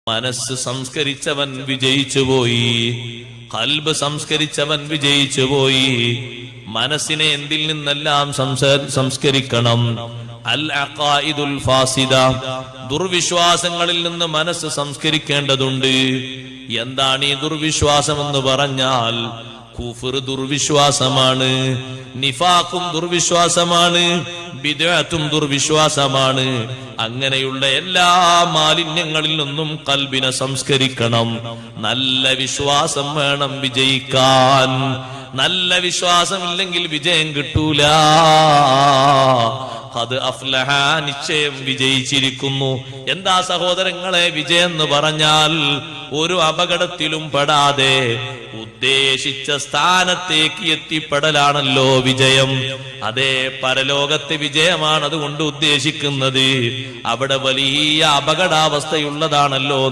മനസ്സ് സംസ്കരിച്ചവൻ വിജയിച്ചുപോയി, ഖൽബ് സംസ്കരിച്ചവൻ വിജയിച്ചുപോയി. മനസ്സിനെ എന്തിൽ നിന്നെല്ലാം സംസ്കരിക്കണം? അൽ അഖായിദുൽ ഫാസിദ, ദുർവിശ്വാസങ്ങളിൽ നിന്ന് മനസ്സ് സംസ്കരിക്കേണ്ടതുണ്ട്. എന്താണ് ഈ ദുർവിശ്വാസം എന്ന് പറഞ്ഞാൽ? കുഫ്ർ ദുർവിശ്വാസമാണ്, നിഫാഖും ദുർവിശ്വാസമാണ്, ബിദ്അത്തും ദുർവിശ്വാസമാണ്. അങ്ങനെയുള്ള എല്ലാ മാലിന്യങ്ങളിൽ നിന്നും ഖൽബിനെ സംസ്കരിക്കണം. നല്ല വിശ്വാസം വേണം വിജയിക്കാൻ. നല്ല വിശ്വാസമില്ലെങ്കിൽ വിജയം കിട്ടൂല. ഖദ് അഫ്ലഹ, നിശ്ചയം വിജയിച്ചിരിക്കുന്നു. എന്താ സഹോദരങ്ങളെ വിജയം എന്ന് പറഞ്ഞാൽ? ഒരു അപകടത്തിലും പെടാതെ ഉദ്ദേശിച്ച സ്ഥാനത്തേക്ക് എത്തിപ്പെടലാണല്ലോ വിജയം. അതേ, പരലോകത്തെ വിജയമാണ് അതുകൊണ്ട് ഉദ്ദേശിക്കുന്നത്. അവിടെ വലിയ അപകടാവസ്ഥയുള്ളതാണല്ലോ